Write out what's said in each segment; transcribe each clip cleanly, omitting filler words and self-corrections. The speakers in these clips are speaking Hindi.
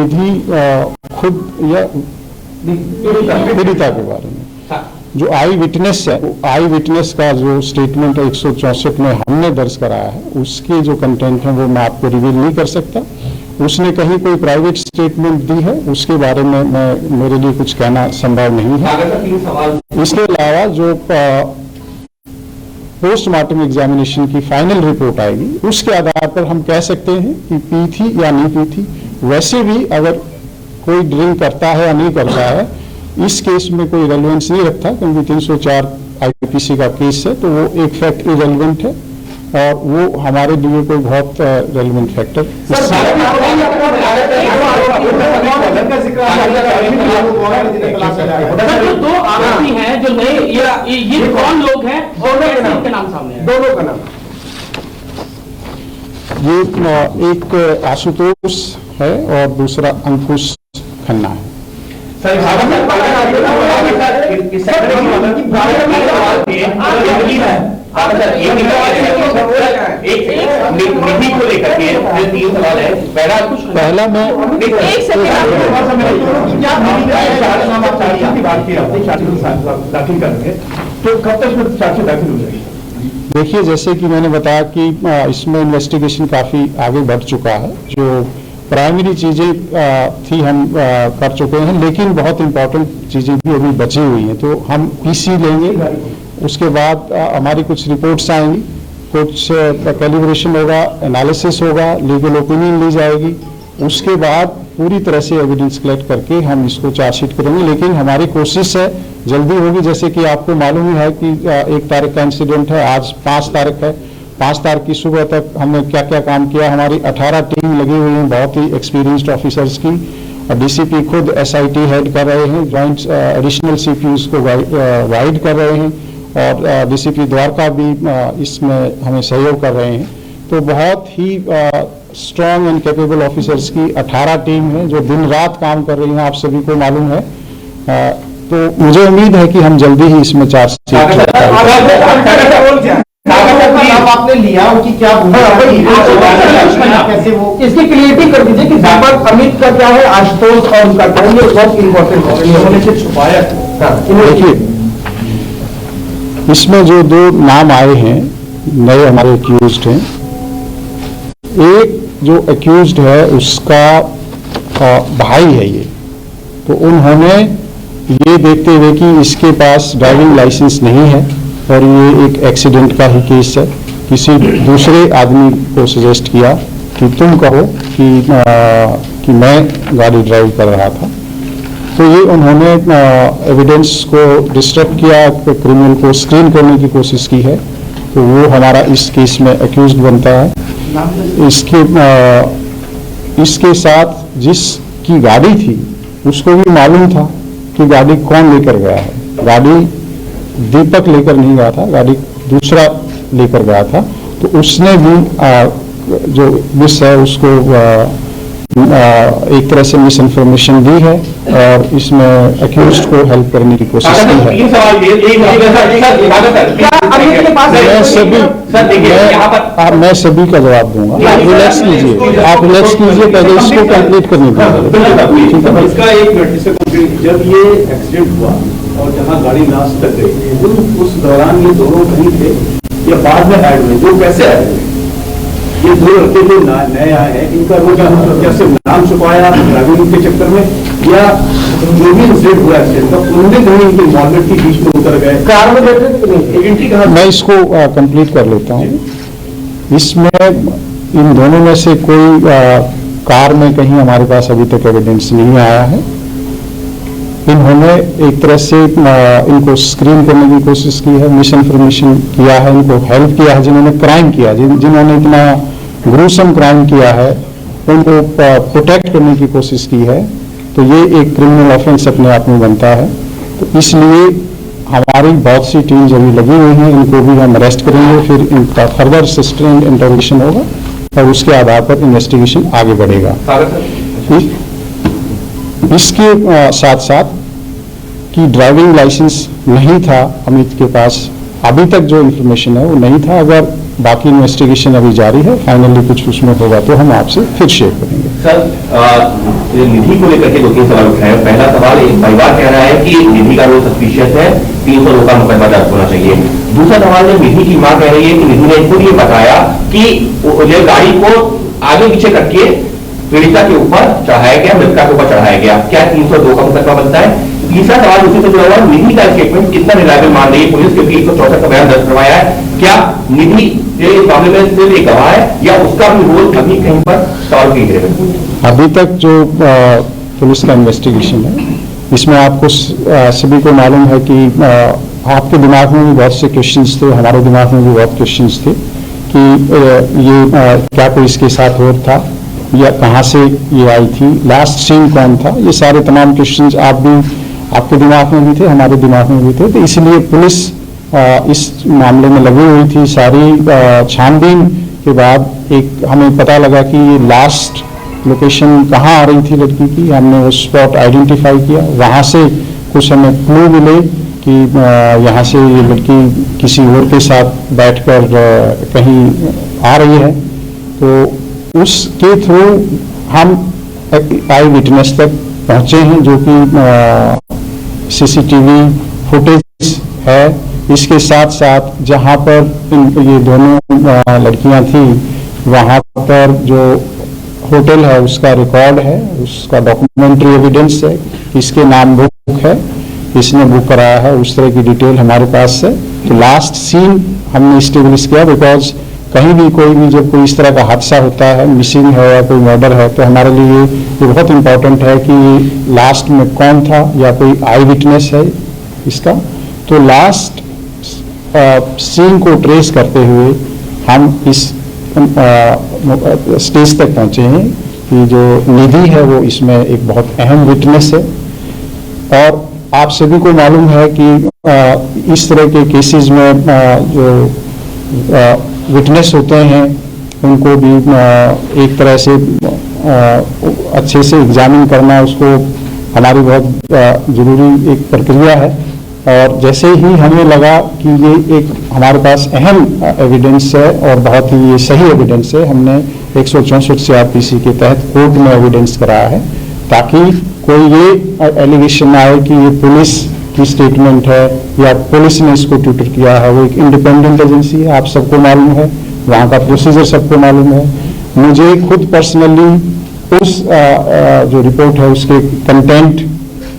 निधि खुद या पीड़िता के बारे में जो आई विटनेस है, आई विटनेस का जो स्टेटमेंट है 164 में हमने दर्ज कराया है, उसके जो कंटेंट है वो मैं आपको रिवील नहीं कर सकता। उसने कहीं कोई प्राइवेट स्टेटमेंट दी है, उसके बारे में मेरे लिए कुछ कहना संभव नहीं है। इसके अलावा जो पोस्टमार्टम एग्जामिनेशन की फाइनल रिपोर्ट आएगी, उसके आधार पर हम कह सकते हैं कि पी थी या नहीं पी थी। वैसे भी अगर कोई ड्रिंक करता है या नहीं करता है, इस केस में कोई रेलेवेंस नहीं रखता, क्योंकि 304 आईपीसी का केस है, तो वो एक फैक्ट इरेलीवेंट है और वो हमारे लिए कोई बहुत रेलेवेंट फैक्टर दो आरोपी हैं जो नए, ये कौन लोग हैं? दोनों के नाम सामने, दोनों का नाम। ये एक आशुतोष है और दूसरा अंकुश खन्ना है। निधि को लेकर के जो 3 सवाल है, पहला मैं दाखिल करेंगे तो कब तक चार्जशीट दाखिल हो जाएगी? देखिए, जैसे कि मैंने बताया कि इसमें इन्वेस्टिगेशन काफी आगे बढ़ चुका है। जो प्राइमरी चीजें थी हम कर चुके हैं, लेकिन बहुत इंपॉर्टेंट चीजें भी अभी बची हुई हैं, तो हम पीसी लेंगे। उसके बाद हमारी कुछ रिपोर्ट्स आएंगी, कुछ कैलिब्रेशन होगा, एनालिसिस होगा, लीगल ओपिनियन ली जाएगी। उसके बाद पूरी तरह से एविडेंस कलेक्ट करके हम इसको चार्जशीट करेंगे। लेकिन हमारी कोशिश है जल्दी होगी। जैसे कि आपको मालूम है कि 1 तारीख का इंसिडेंट है, आज 5 तारीख है। 5 तारीख की सुबह तक हमने क्या क्या काम किया, हमारी 18 टीम लगी हुई है, बहुत ही एक्सपीरियंस्ड ऑफिसर्स की। और डीसीपी खुद एसआईटी हेड कर रहे हैं, जॉइंट एडिशनल सीपीयूज को गाइड कर रहे हैं, और डीसीपी द्वारका भी इसमें हमें सहयोग कर रहे हैं। तो बहुत ही स्ट्रॉन्ग एंड कैपेबल ऑफिसर्स की 18 टीम है जो दिन रात काम कर रही हैं, आप सभी को मालूम है। तो मुझे उम्मीद है कि हम जल्दी ही इसमें चार्जशीट आपने लिया उनकी क्या कैसे वो इसकी क्लियरिटी कर दीजिए कि अमित का क्या है, आशुतोष और उनका क्या है, ये बहुत इंपॉर्टेंट है। उन्होंने से छुपाया। देखिए, इसमें जो 2 नाम आए हैं नए हमारे एक्यूज्ड हैं, एक जो एक्यूज्ड है उसका भाई है ये, तो उन्होंने ये देखते हुए कि इसके पास ड्राइविंग लाइसेंस नहीं है और ये एक एक्सीडेंट का ही केस है, किसी दूसरे आदमी को सजेस्ट किया कि तुम कहो कि मैं गाड़ी ड्राइव कर रहा था। तो ये उन्होंने एविडेंस को डिस्टर्ब किया, क्रिमिनल को स्क्रीन करने की कोशिश की है, तो वो हमारा इस केस में एक्यूज्ड बनता है। इसके साथ जिसकी गाड़ी थी उसको भी मालूम था कि गाड़ी कौन लेकर गया है। गाड़ी दीपक लेकर नहीं गया था, गाड़ी दूसरा लेकर गया था। तो उसने भी जो मिस है उसको एक तरह से मिस इन्फॉर्मेशन दी है और इसमें एक्यूज्ड को हेल्प करने की कोशिश की है। मैं सभी का जवाब दूंगा, आप रिलैक्स कीजिए, आप रिलैक्स कीजिए, पहले इसको कंप्लीट करने दीजिए। इसका एक मिनट, जब ये एक्सीडेंट हुआ और जहाँ गाड़ी लास्ट तक गई, उस दौरान ये दोनों कहीं थे या बाद में ऐड हुए? जो कैसे ऐड हुए? ये 2 लड़के जो नए आए हैं, इनका रोज कैसे नाम छुपाया ड्राइविंग के चक्कर में, या जो भी इंसिडेंट हुआ एक्सीडेंट का उनमें कहीं इनकी इन्वॉल्वमेंट की बीच में उतर गए? कार में बैठे मैं इसको कंप्लीट कर लेता हूँ। इसमें इन दोनों में से कोई कार में कहीं हमारे पास अभी तक एविडेंस नहीं आया है। इन्होंने एक तरह से इनको स्क्रीन करने की कोशिश की है, मिस इन्फॉर्मेशन किया है, इनको हेल्प किया है। जिन्होंने क्राइम किया, जिन्होंने इतना ग्रूसम क्राइम किया है, उनको प्रोटेक्ट करने की कोशिश की है, तो ये एक क्रिमिनल ऑफेंस अपने आप में बनता है। तो इसलिए हमारी बहुत सी टीम्स अभी लगी हुई हैं, इनको भी हम अरेस्ट करेंगे, फिर इनका फर्दर सस्टेन्ड इंटरोगेशन होगा और उसके आधार पर इन्वेस्टिगेशन आगे बढ़ेगा। इसके साथ साथ कि ड्राइविंग लाइसेंस नहीं था अमित के पास, अभी तक जो इन्फॉर्मेशन है वो नहीं था। अगर बाकी इन्वेस्टिगेशन अभी जारी है, फाइनली कुछ उसमें होगा तो हम आपसे फिर शेयर करेंगे। सर, निधि को लेकर के 2-3 सवाल उठाए। पहला सवाल, एक परिवार कह रहा है कि निधि का रोल सस्पिशियस है, 302 का मुकदमा दर्ज होना चाहिए। दूसरा सवाल, जब निधि की मां कह रही है कि निधि ने खुद ये बताया कि ये गाड़ी को आगे पीछे करके पीड़िता के ऊपर चढ़ाया गया, मृतका के ऊपर चढ़ाया गया, क्या 302 का मुकदमा बनता है? तीसरा सवाल उसी से जुड़ा हुआ, निधि का स्टेटमेंट कितना रिलायबल मान रही है पुलिस, क्योंकि 164 का बयान दर्ज करवाया है। क्या निधि इस मामले में सिर्फ एक गवाह है या उसका भी रोल अभी कहीं पर सॉल्व की गई? अभी तक जो पुलिस का इन्वेस्टिगेशन है, इसमें आपको सभी को मालूम है कि आपके दिमाग में भी बहुत से क्वेश्चंस थे, हमारे दिमाग में भी बहुत क्वेश्चंस थे कि ये क्या कोई इसके साथ और था या कहाँ से ये आई थी, लास्ट सीन कौन था, ये सारे तमाम क्वेश्चंस आपके दिमाग में भी थे, हमारे दिमाग में भी थे। तो इसलिए पुलिस इस मामले में लगी हुई थी। सारी छानबीन के बाद एक हमें पता लगा कि ये लास्ट लोकेशन कहाँ आ रही थी लड़की की, हमने वो स्पॉट आइडेंटिफाई किया। वहाँ से कुछ हमें क्लू मिले कि यहाँ से ये लड़की किसी और के साथ बैठकर कहीं आ रही है। तो उसके थ्रू हम आई विटनेस तक पहुँचे हैं, जो कि सीसीटीवी फुटेज है। इसके साथ साथ जहाँ पर ये दोनों लड़कियां थी, वहाँ पर जो होटल है उसका रिकॉर्ड है, उसका डॉक्यूमेंट्री एविडेंस है, इसके नाम बुक है, इसने बुक कराया है, उस तरह की डिटेल हमारे पास है। तो लास्ट सीन हमने स्टेब्लिश किया, बिकॉज कहीं भी कोई भी जब कोई इस तरह का हादसा होता है, मिसिंग है या कोई मर्डर है, तो हमारे लिए ये बहुत इंपॉर्टेंट है कि लास्ट में कौन था या कोई आई विटनेस है इसका। तो लास्ट सीन को ट्रेस करते हुए हम इस स्टेज तक पहुंचे हैं कि जो निधि है वो इसमें एक बहुत अहम विटनेस है। और आप सभी को मालूम है कि इस तरह के केसेस में जो विटनेस होते हैं उनको भी एक तरह से अच्छे से एग्जामिन करना, उसको हमारी बहुत जरूरी एक प्रक्रिया है। और जैसे ही हमें लगा कि ये एक हमारे पास अहम एविडेंस है और बहुत ही ये सही एविडेंस है, हमने 164 CRPC के तहत कोर्ट में एविडेंस कराया है, ताकि कोई ये एलिगेशन आए कि ये पुलिस की स्टेटमेंट है या पुलिस ने इसको ट्यूटर किया है। वो एक इंडिपेंडेंट एजेंसी है, आप सबको मालूम है, वहाँ का प्रोसीजर सबको मालूम है। मुझे खुद पर्सनली उस जो रिपोर्ट है उसके कंटेंट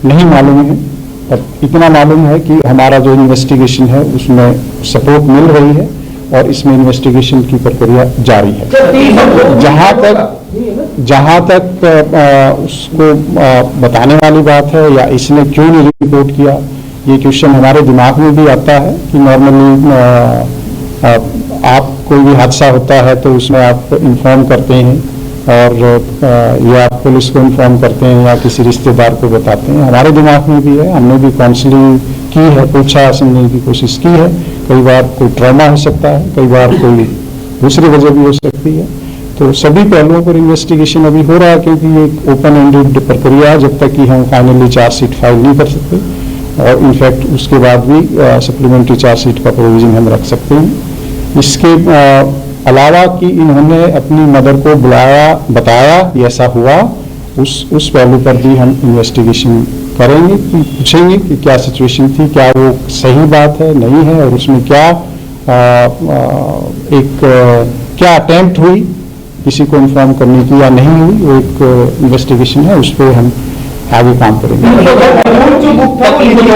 नहीं मालूम है, पर इतना मालूम है कि हमारा जो इन्वेस्टिगेशन है उसमें सपोर्ट मिल रही है और इसमें इन्वेस्टिगेशन की प्रक्रिया जारी है। जहाँ तक उसको बताने वाली बात है या इसने क्यों नहीं रिपोर्ट किया, ये क्वेश्चन हमारे दिमाग में भी आता है कि नॉर्मली आप कोई भी हादसा होता है तो उसमें आप इन्फॉर्म करते हैं और या पुलिस को इन्फॉर्म करते हैं या किसी रिश्तेदार को बताते हैं। हमारे दिमाग में भी है, हमने भी काउंसलिंग की है, पूछा समझने की कोशिश की है। कई बार कोई ट्रॉमा हो सकता है, कई बार कोई दूसरी वजह भी हो सकती है। तो सभी पहलुओं पर इन्वेस्टिगेशन अभी हो रहा है, क्योंकि ये ओपन एंडेड प्रक्रिया है, जब तक कि हम फाइनली चार्जशीट फाइल नहीं कर सकते। और इनफैक्ट उसके बाद भी सप्लीमेंट्री चार्जशीट का प्रोविजन हम रख सकते हैं। इसके अलावा कि इन्होंने अपनी मदर को बुलाया, बताया कि ऐसा हुआ, उस पहलू पर भी हम इन्वेस्टिगेशन करेंगे, पूछेंगे कि क्या सिचुएशन थी, क्या वो सही बात है नहीं है, और उसमें क्या क्या अटेम्प्ट हुई किसी को इन्फॉर्म करने की या नहीं हुई। वो एक इन्वेस्टिगेशन है, उस पर हम आगे काम करेंगे। जो बुक था वो निधि का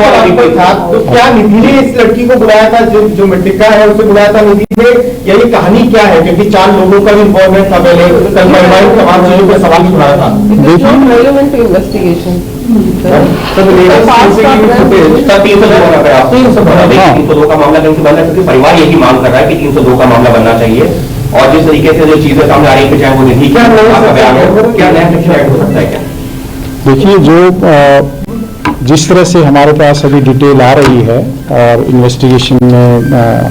था, तो क्या निधि ने इस लड़की को बुलाया था, जो मृतका है उसे बुलाया था निधि ने, या ये कहानी क्या है? क्योंकि 4 लोगों का भी इन्वॉल्वमेंट था पहले, कल पारिवारिक तमाम चीजों पर सवाल भी उठाया था। इन्वेस्टिगेशन 302 का मामला कहीं से बनना, क्योंकि परिवार यही मांग कर रहा है कि 302 का मामला बनना चाहिए। और जिस तरीके से जो चीजें सामने आ रही है, चाहे वो निधि क्या नया सेक्शन ऐड हो सकता है क्या? देखिए, जो जिस तरह से हमारे पास अभी डिटेल आ रही है और इन्वेस्टिगेशन में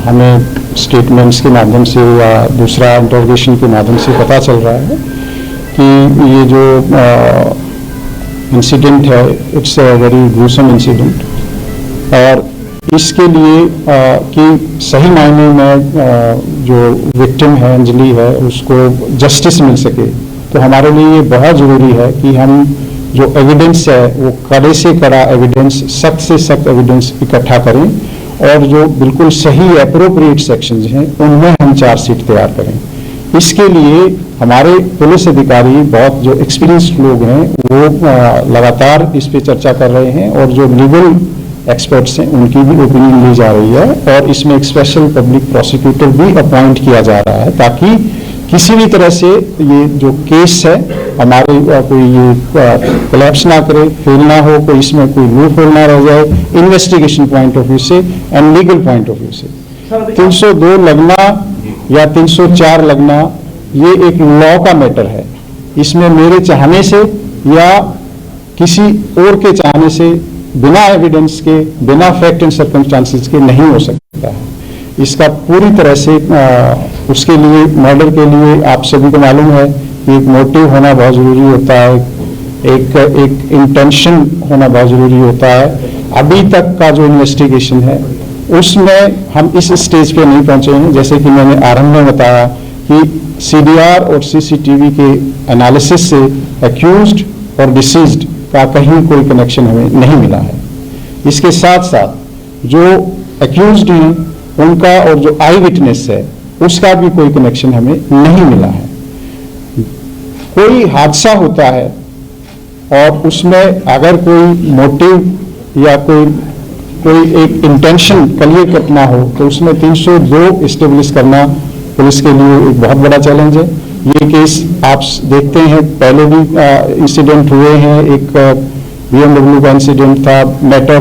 हमें स्टेटमेंट्स के माध्यम से या दूसरा इंटरोगेशन के माध्यम से पता चल रहा है कि ये जो इंसिडेंट है, it's a very gruesome incident. और इसके लिए कि सही मायने में जो विक्टिम है, अंजलि है, उसको जस्टिस मिल सके, तो हमारे लिए ये बहुत ज़रूरी है कि हम जो एविडेंस है वो कड़े से कड़ा एविडेंस, सख्त से सख्त एविडेंस इकट्ठा करें और जो बिल्कुल सही अप्रोप्रिएट सेक्शंस हैं उनमें हम चार्जशीट तैयार करें। इसके लिए हमारे पुलिस अधिकारी, बहुत जो एक्सपीरियंस्ड लोग हैं, वो लगातार इस पे चर्चा कर रहे हैं और जो लीगल एक्सपर्ट्स हैं उनकी भी ओपिनियन ली जा रही है और इसमें एक स्पेशल पब्लिक प्रोसिक्यूटर भी अपॉइंट किया जा रहा है ताकि किसी भी तरह से ये जो केस है हमारे कोई ये कोलैप्स ना करे, फेल ना हो, कोई इसमें कोई लूप होल ना रह जाए, इन्वेस्टिगेशन पॉइंट ऑफ व्यू से and legal point of view से। 302 लगना या 304 लगना ये एक लॉ का मैटर है। इसमें मेरे चाहने से या किसी और के चाहने से, बिना एविडेंस के, बिना फैक्ट एंड सर्कमस्टांसेस के नहीं हो सकता है। इसका पूरी तरह से उसके लिए, मर्डर के लिए आप सभी को मालूम है कि एक मोटिव होना बहुत ज़रूरी होता है, एक इंटेंशन होना बहुत ज़रूरी होता है। अभी तक का जो इन्वेस्टिगेशन है उसमें हम इस स्टेज पे नहीं पहुंचे हैं। जैसे कि मैंने आरंभ में बताया कि सीडीआर और सीसीटीवी के एनालिसिस से एक्यूज्ड और डिसीज्ड का कहीं कोई कनेक्शन हमें नहीं मिला है। इसके साथ साथ जो एक्यूज्ड हैं उनका और जो आई विटनेस है उसका भी कोई कनेक्शन हमें नहीं मिला है। कोई हादसा होता है और उसमें अगर कोई मोटिव या कोई एक इंटेंशन क्लियर कट ना हो तो उसमें 302 एस्टेब्लिश करना पुलिस के लिए एक बहुत बड़ा चैलेंज है। ये केस आप देखते हैं, पहले भी इंसिडेंट हुए हैं। एक BMW का इंसिडेंट था, मैटर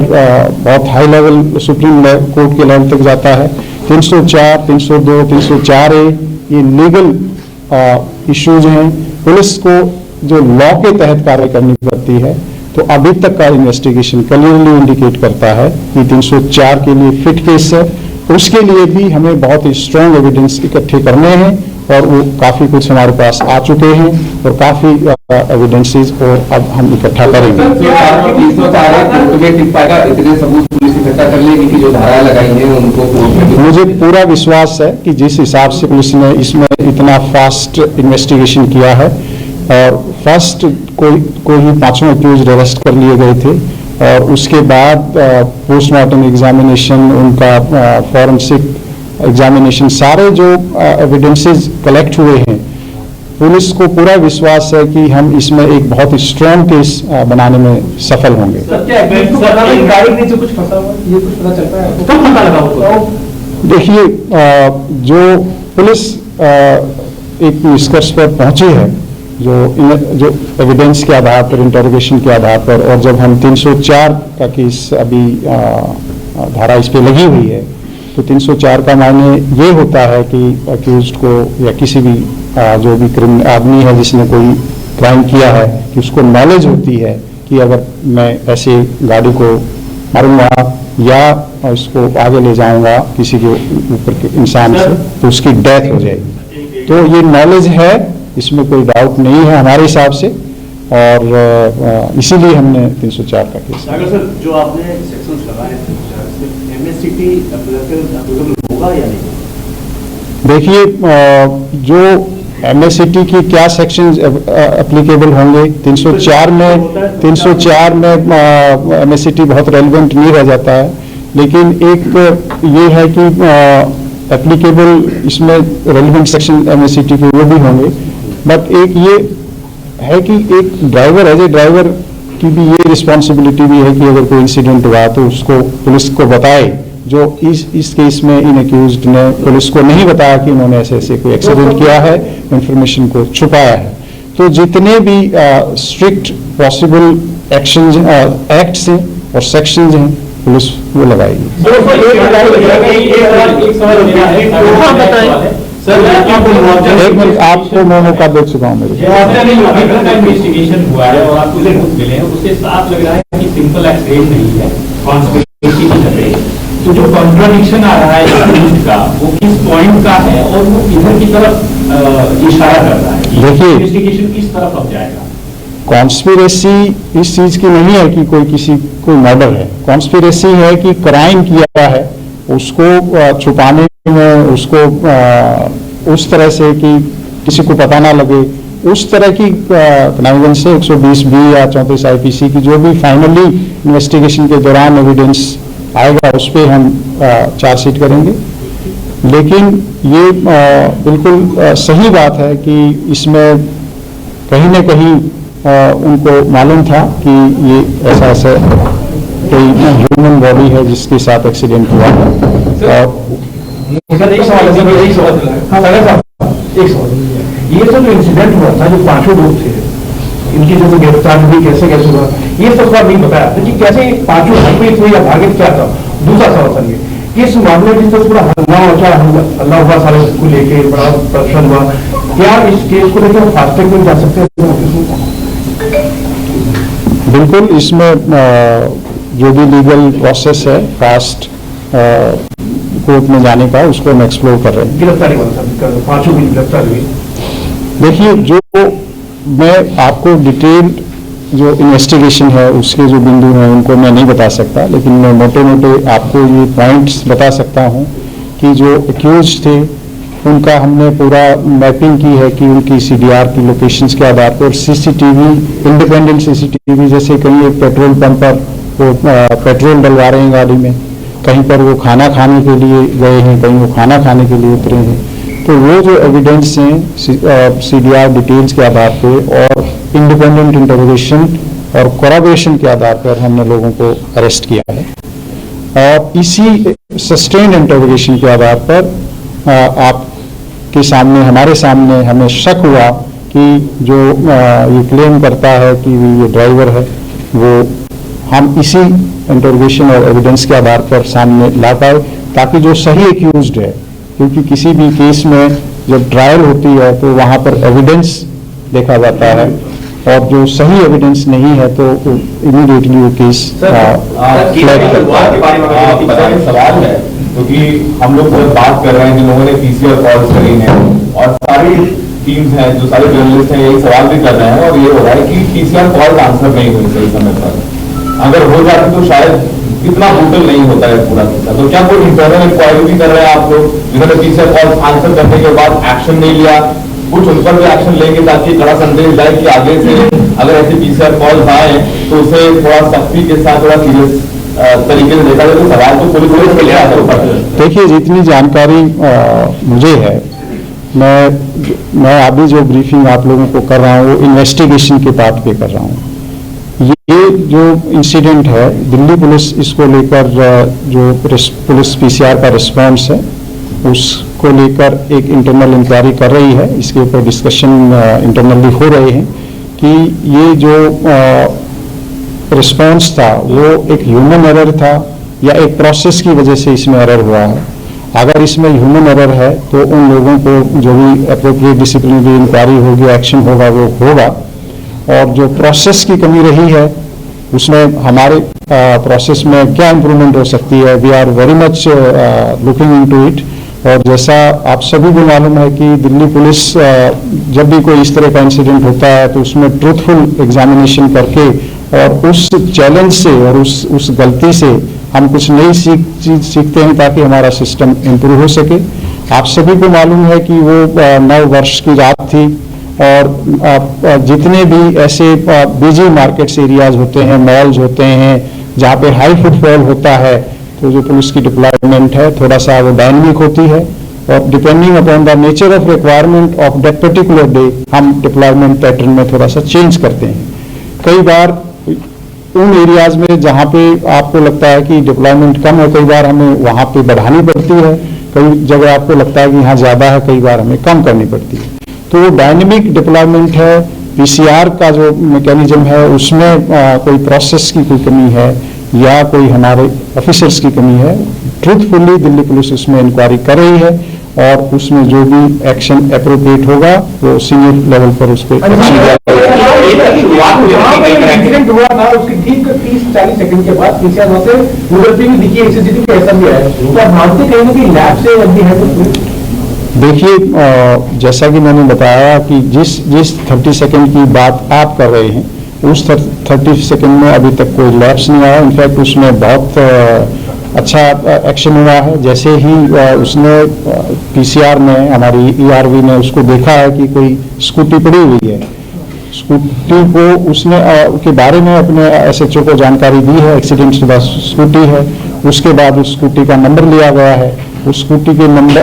बहुत हाई लेवल सुप्रीम कोर्ट के लेवल तक जाता है। 304, 302, 304A ये लीगल इश्यूज हैं। पुलिस को जो लॉ के तहत कार्य करनी पड़ती है, तो अभी तक का इन्वेस्टिगेशन क्लियरली इंडिकेट करता है कि 304 के लिए फिट केस है। उसके लिए भी हमें बहुत ही स्ट्रॉन्ग एविडेंस इकट्ठे करने हैं और वो काफ़ी कुछ हमारे पास आ चुके हैं और काफ़ी एविडेंसेस और अब हम इकट्ठा करेंगे। मुझे पूरा विश्वास है कि जिस हिसाब से पुलिस ने इसमें इतना फास्ट इन्वेस्टिगेशन किया है और फर्स्ट कोई ही 5 एक्यूज अरेस्ट कर लिए गए थे और उसके बाद पोस्टमार्टम एग्जामिनेशन, उनका फॉरेंसिक एग्जामिनेशन, सारे जो एविडेंसेस कलेक्ट हुए हैं, पुलिस को पूरा विश्वास है कि हम इसमें एक बहुत स्ट्रॉन्ग केस बनाने में सफल होंगे। देखिए, जो पुलिस एक निष्कर्ष पर पहुंची है, जो एविडेंस के आधार पर, इंटरोगेशन के आधार पर, और जब हम 304 का केस अभी धारा इस पे लगी हुई है, तो 304 का मायने ये होता है कि अक्यूज्ड को या किसी भी जो भी क्रिमिनल आदमी है जिसने कोई क्राइम किया है, कि उसको नॉलेज होती है कि अगर मैं ऐसे गाड़ी को मारूंगा या इसको आगे ले जाऊंगा किसी के ऊपर के इंसान से, तो उसकी डेथ हो जाएगी। तो ये नॉलेज है, इसमें कोई डाउट नहीं है हमारे हिसाब से, और इसीलिए हमने 304 का केस। सर, जो आपने सेक्शंस लगाए हैं, एमएससीटी एप्लीकेबल होगा या नहीं? देखिए, जो एमएससीटी की क्या सेक्शंस एप्लीकेबल होंगे, 304 में एमएससीटी बहुत रेलिवेंट नहीं रह जाता है, लेकिन एक ये है कि एप्लीकेबल इसमें रेलिवेंट सेक्शन एमएससीटी के वो भी होंगे। बट एक ये है कि एक ड्राइवर, एज ए ड्राइवर की भी ये रिस्पॉन्सिबिलिटी भी है कि अगर कोई इंसिडेंट हुआ तो उसको पुलिस को बताए। जो इस केस में इन एक्यूज्ड ने पुलिस को नहीं बताया कि उन्होंने ऐसे कोई एक्सीडेंट किया है, इंफॉर्मेशन को छुपाया है। तो जितने भी स्ट्रिक्ट पॉसिबल एक्शंस, एक्ट्स हैं और सेक्शंस हैं, पुलिस वो लगाएगी। एक मिनट, आपको मैं मौका दे चुका हूँ। इन्वेस्टिगेशन हुआ है और आपको जो मिले हैं उससे साफ लग रहा है कि सिंपल एक्सीडेंट नहीं है, कॉन्स्पिरेसी की तरह। तो जो कॉन्ट्राडिक्शन आ रहा है का, वो किस पॉइंट का है और वो किधर की तरफ इशारा कर रहा है? देखिए, इन्वेस्टिगेशन किस तरफ अब जाएगा? कॉन्स्पिरेसी इस चीज की नहीं है कि कोई मर्डर है। कॉन्स्पिरेसी है कि क्राइम किया है उसको छुपाने में, उसको उस तरह से कि किसी को पता ना लगे, उस तरह की कनाइवेंस से 120B या 34 IPC की जो भी फाइनली इन्वेस्टिगेशन के दौरान एविडेंस आएगा उस पर हम चार्जशीट करेंगे। लेकिन ये बिल्कुल सही बात है कि इसमें कहीं न कहीं उनको मालूम था कि ये ऐसा कोई ह्यूमन बॉडी है जिसके साथ एक्सीडेंट हुआ है। सर एक सवाल ये सब जो इंसिडेंट हुआ था, जो 5 लोग थे, इनकी जैसे गिरफ्तार हुई, कैसे हुआ, ये सब बात नहीं बताया था कि कैसे 5 घर पे थे या भागे, क्या था। दूसरा सवाल सर ये कि इस मामले में जिस पूरा हल्ला हुआ सारे को लेके बड़ा प्रदर्शन हुआ, क्या इस केस को लेकर फास्ट ट्रैक में जा सकते हैं? बिल्कुल, इसमें जो भी लीगल प्रोसेस है फास्ट कोर्ट में जाने का, उसको हम एक्सप्लोर कर रहे हैं। गिरफ्तारी वाला 5 की गिरफ्तारी हुई। देखिए, जो मैं आपको डिटेल जो इन्वेस्टिगेशन है उसके जो बिंदु हैं उनको मैं नहीं बता सकता, लेकिन मैं मोटे मोटे आपको ये पॉइंट्स बता सकता हूं कि जो एक्यूज थे उनका हमने पूरा मैपिंग की है कि उनकी CDR की लोकेशंस के आधार पर CCTV, इंडिपेंडेंट CCTV, जैसे कहीं एक पेट्रोल पंप पर वो पेट्रोल डलवा रहे हैं गाड़ी में, कहीं पर वो खाना खाने के लिए गए हैं, कहीं वो खाना खाने के लिए उतरे हैं, तो वो जो एविडेंस हैं CDR डिटेल्स के आधार पे और इंडिपेंडेंट इंटरोगेशन और कोलैबोरेशन के आधार पर हमने लोगों को अरेस्ट किया है। और इसी सस्टेन्ड इंटरोगेशन के आधार पर आपके सामने, हमारे सामने हमें शक हुआ कि जो ये क्लेम करता है कि ये ड्राइवर है, वो हम इसी इंटरोगेशन और एविडेंस के आधार पर सामने ला पाए, ताकि जो सही एक्यूज्ड है, क्योंकि किसी भी केस में जब ट्रायल होती है तो वहाँ पर एविडेंस देखा जाता है, और जो सही एविडेंस नहीं है तो इमीडिएटली वो केस फ्लैग करता है। सवाल है क्योंकि हम लोग बात कर रहे हैं, जिन लोगों ने PCR कॉल्स करी हैं और सारी टीम्स हैं, जो सारे जर्नलिस्ट हैं, यही सवाल भी कर रहे हैं, और ये हो रहा है कि PCR कॉल्स आंसर नहीं हुई सही समय पर। अगर हो जाती तो शायद इतना ब्रूटल नहीं होता है पूरा किस्सा। तो क्या कोई इंटरनल इंक्वायरी भी कर रहे हैं आप लोग, जिन्होंने PCR कॉल्स आंसर करने के बाद एक्शन नहीं लिया, कुछ उन पर भी एक्शन लेंगे ताकि कड़ा संदेश जाए कि आगे से अगर ऐसे PCR कॉल्स आए तो उसे थोड़ा सख्ती के साथ, थोड़ा सीरियस तरीके से देखा जाए? तो सवाल तो पुलिस के लिए आता है। देखिए, जितनी जानकारी मुझे है, मैं अभी जो ब्रीफिंग आप लोगों को कर रहा हूँ वो इन्वेस्टिगेशन के पार्ट पे कर रहा हूँ। ये जो इंसिडेंट है, दिल्ली पुलिस इसको लेकर जो पुलिस PCR का रिस्पांस है उसको लेकर एक इंटरनल इंक्वायरी कर रही है। इसके ऊपर डिस्कशन इंटरनली हो रहे हैं कि ये जो रिस्पांस था वो एक ह्यूमन एरर था या एक प्रोसेस की वजह से इसमें एरर हुआ है। अगर इसमें ह्यूमन एरर है तो उन लोगों को जो भी एप्रोप्रिएट डिसिप्लिनरी इंक्वायरी होगी, एक्शन होगा, वो होगा। और जो प्रोसेस की कमी रही है उसमें हमारे प्रोसेस में क्या इम्प्रूवमेंट हो सकती है, we are very much looking into it. और जैसा आप सभी को मालूम है कि दिल्ली पुलिस जब भी कोई इस तरह का इंसिडेंट होता है तो उसमें ट्रूथफुल एग्जामिनेशन करके और उस चैलेंज से और उस गलती से हम कुछ नई चीज सीखते हैं ताकि हमारा सिस्टम इम्प्रूव हो सके। आप सभी को मालूम है कि वो 9 वर्ष की रात थी और जितने भी ऐसे बिजी मार्केट्स एरियाज होते हैं, मॉल्स होते हैं, जहाँ पे हाई फुटफॉल होता है, तो जो पुलिस की डिप्लॉयमेंट है थोड़ा सा वो डायनेमिक होती है और depending upon the nature of requirement of that particular day हम डिप्लॉयमेंट पैटर्न में थोड़ा सा चेंज करते हैं। कई बार उन एरियाज में जहाँ पे आपको लगता है कि डिप्लॉयमेंट कम है, कई बार हमें वहाँ पे बढ़ानी पड़ती है, कई जगह आपको लगता है कि यहाँ ज़्यादा है, कई बार हमें कम करनी पड़ती है। तो वो डायनेमिक डिप्लॉयमेंट है। PCR का जो मैकेनिज्म है उसमें कोई प्रोसेस की कोई कमी है या कोई हमारे ऑफिसर्स की कमी है, ट्रूथफुली दिल्ली पुलिस उसमें इंक्वायरी कर रही है और उसमें जो भी एक्शन एप्रोप्रिएट होगा वो सीनियर लेवल पर उस पर एक्सीडेंट हुआ था उसके ठीक 30-40 सेकंड के बाद PCR वहां से गुजरती हुई दिखी, CCTV पे ऐसा भी है। तो आप मानते कहीं ना कहीं लैब से अभी है तो देखिए, जैसा कि मैंने बताया कि जिस 30 सेकंड की बात आप कर रहे हैं, उस 30 सेकंड में अभी तक कोई लैप्स नहीं आया। इनफैक्ट उसमें बहुत अच्छा एक्शन हुआ है। जैसे ही उसने पीसीआर में, हमारी ईआरवी ने उसको देखा है कि कोई स्कूटी पड़ी हुई है, स्कूटी को उसने के बारे में अपने एसएचओ को जानकारी दी है, एक्सीडेंट शुदा स्कूटी है। उसके बाद उस स्कूटी का नंबर लिया गया है, उस स्कूटी के नंबर,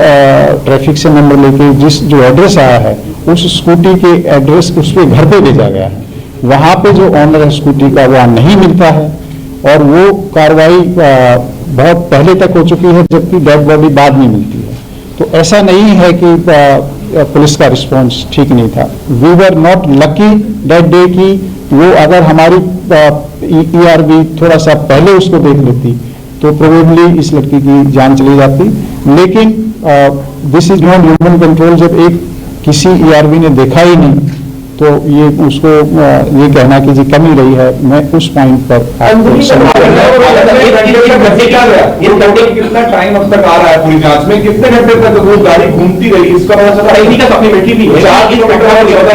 ट्रैफिक से नंबर लेके जो एड्रेस आया है, उस स्कूटी के एड्रेस उसके घर पे भेजा गया है। वहाँ पे जो ऑनर है स्कूटी का, वहाँ नहीं मिलता है और वो कार्रवाई बहुत पहले तक हो चुकी है, जबकि डेड बॉडी बाद में मिलती है। तो ऐसा नहीं है कि पुलिस का रिस्पांस ठीक नहीं था। We were not lucky that day कि वो अगर हमारी ईआरबी थोड़ा सा पहले उसको देख लेती तो प्रोबेबली इस लड़की की जान चली जाती। लेकिन this is not human control. जब एक किसी ईआरबी ने देखा ही नहीं तो ये उसको ये कहना कि जी कमी रही है, मैं उस पॉइंट पर कितना टाइम अब तक आ रहा है पूरी जांच में, कितने घंटे तक वो गाड़ी घूमती रही, इसका पता चला इन्हीं का अपनी बैठी भी है।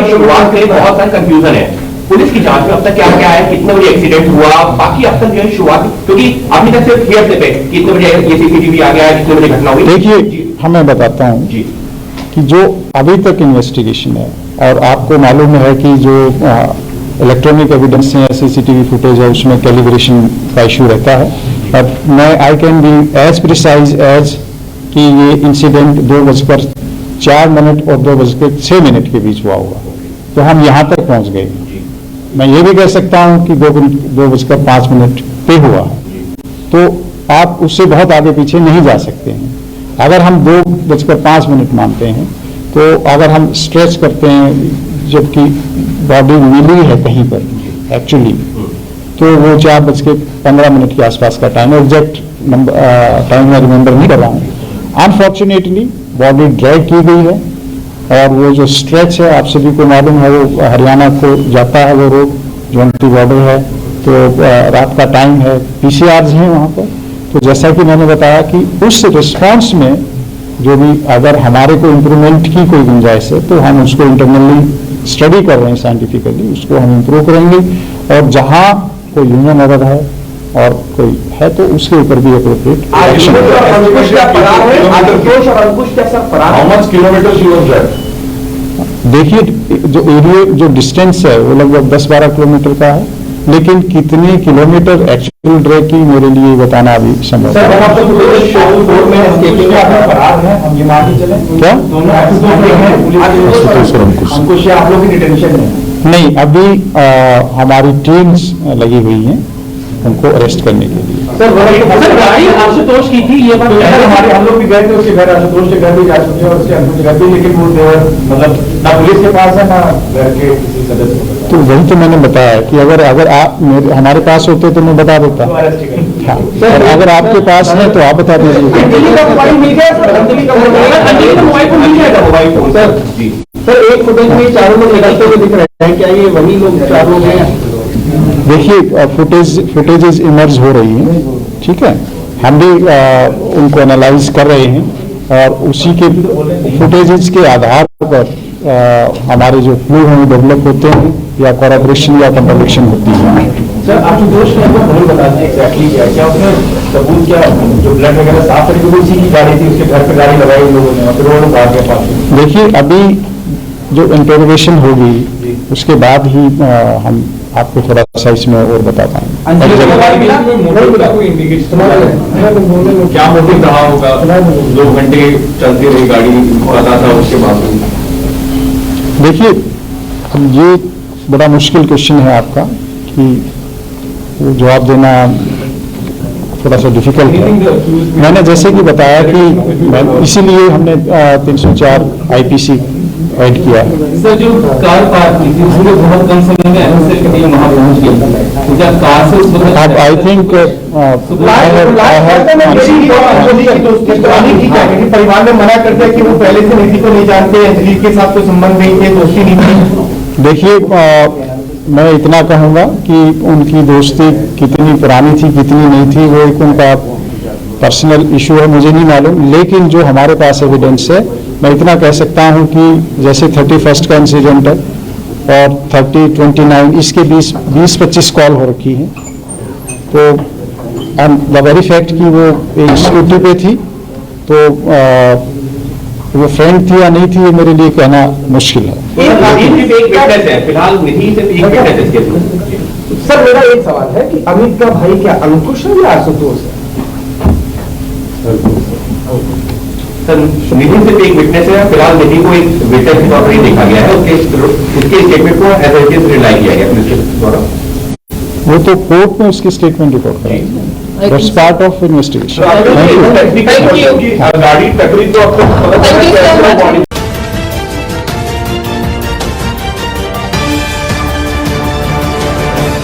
शुरुआत में बहुत सारा कंफ्यूजन है पुलिस की जांच में। अब तक क्या क्या है, कितने बजे एक्सीडेंट हुआ, बाकी अब तक जो है शुरुआत, क्योंकि अभी तक सिर्फ हियरसे पे कितने बजे ये सीसीटीवी आ गया है, कितने बजे घटना हुई। देखिए, हमें बताता हूँ जी कि जो अभी तक इन्वेस्टिगेशन है, और आपको मालूम है कि जो इलेक्ट्रॉनिक एविडेंस है, सीसीटीवी फुटेज है, उसमें कैलिब्रेशन का इशू रहता है। अब मैं I can be as precise as कि ये इंसिडेंट 2:04 और 2:06 के बीच हुआ होगा, तो हम यहाँ तक पहुँच गए। मैं ये भी कह सकता हूँ कि 2:05 पे हुआ है, तो आप उससे बहुत आगे पीछे नहीं जा सकते हैं। अगर हम 2:05 मानते हैं, तो अगर हम स्ट्रेच करते हैं, जबकि बॉडी मिली है कहीं पर एक्चुअली, तो वो 4:15 के आसपास का टाइम, एग्जैक्ट टाइम मैं रिमेंबर नहीं कर रहा हूँ। अनफॉर्चुनेटली बॉडी ड्रैग की गई है, और वो जो स्ट्रेच है आप सभी को मालूम है, वो हरियाणा को जाता है, वो रोड जोंटी बॉर्डर है, तो रात का टाइम है, पीसीआर्स हैं वहाँ पर। तो जैसा कि मैंने बताया कि उस रिस्पांस में जो भी अगर हमारे को इम्प्रूवमेंट की कोई गुंजाइश है, तो हम उसको इंटरनली स्टडी कर रहे हैं, साइंटिफिकली उसको हम इम्प्रूव करेंगे। और जहाँ कोई ह्यूमन एरर है और कोई है, तो उसके ऊपर भी अप्रोप्रिएट एक्शन। देखिए, जो एरिया, जो डिस्टेंस है वो लगभग 10-12 किलोमीटर का है, लेकिन कितने किलोमीटर एक्चुअल ड्रैग की मेरे लिए बताना अभी संभव है। क्या आप लोग की डिटेंशन है? नहीं, अभी हमारी टीम्स लगी हुई हैं उनको अरेस्ट करने के लिए। सर गाड़ी आशुतोष की थी, ये बात हमारे हम लोग भी गए थे उसके घर, आशुतोष के घर भी जा चुके हैं और उसके अंकुश के घर भी, लेकिन वो मतलब ना पुलिस के पास है ना घर के किसी सदस्य। तो वही तो मैंने बताया कि अगर आप हमारे पास होते तो मैं बता देता। हाँ, और अगर आपके पास है तो आप बता दीजिए। सर एक फुटेज में चारों लोग निकलते हुए दिख रहे हैं, क्या ये वही लोग 4 लोग हैं? देखिए, फुटेजेस इमर्ज हो रही हैं, ठीक है, हम भी उनको एनालाइज कर रहे हैं, और उसी के फुटेजेस के आधार पर हमारे जो क्लू हैं डेवलप होते हैं, या कोलैबोरेशन या कंट्रोडिक्शन होती है। सर आशुतोष ने आपको नहीं बताया एक्जैक्टली क्या उसने सबूत, क्या जो ब्लड वगैरह साफ करके वो उसी की गाड़ी थी, उसके घर पे गाड़ी लगाई लोगों ने, फिर वो लोग आ गए पास। देखिए, अभी जो इंटरोगेशन होगी उसके बाद ही हम आपको थोड़ा सा इसमें और बता पाएंगे। क्या मोटिव रहा होगा? 2 घंटे चलती रही गाड़ी, पता था उसके बाद? देखिए, अब ये बड़ा मुश्किल क्वेश्चन है आपका कि वो जवाब देना थोड़ा सा डिफिकल्ट है। मैंने जैसे कि बताया कि इसीलिए हमने 304 आईपीसी ऐड किया। सर जो कार पार्क की थी उसमें बहुत कम समय में एनएसएल के लिए वहां पहुंच गई, तो क्या कार से उस वक्त अब आई थिंक परिवार में मना करते हैं कि वो पहले से निधि को नहीं जानते, अंजलि के साथ कोई संबंध नहीं थे, दोस्ती नहीं थी। देखिए, मैं इतना कहूँगा कि उनकी दोस्ती कितनी पुरानी थी कितनी नहीं थी वो एक उनका पर्सनल इशू है, मुझे नहीं मालूम, लेकिन जो हमारे पास एविडेंस है मैं इतना कह सकता हूं कि जैसे 31 का इंसिडेंट है और 29 इसके 20-25 कॉल हो रखी हैं। तो द वेरी फैक्ट कि वो एक स्कूटी पे थी, तो वो फ्रेंड थी या नहीं थी, ये मेरे लिए कहना मुश्किल है। निधि सिर्फ एक विटनेस है, फिलहाल निधि सिर्फ एक विटनेस है इस केस में। सर मेरा एक सवाल है कि अमित का भाई क्या अंकुश है या आशुतोष है? सर निधि सिर्फ एक विटनेस है, फिलहाल निधि को एक विटनेस के तौर पर ही देखा गया है, उसके स्टेटमेंट को एज इट इज रिलाई किया गया पुलिस के द्वारा। वो तो कोर्ट में उसकी स्टेटमेंट रिकॉर्ड करेगी। That's part of investigation. गाड़ी टकरी तो अब तक पता चला कैसे बॉडी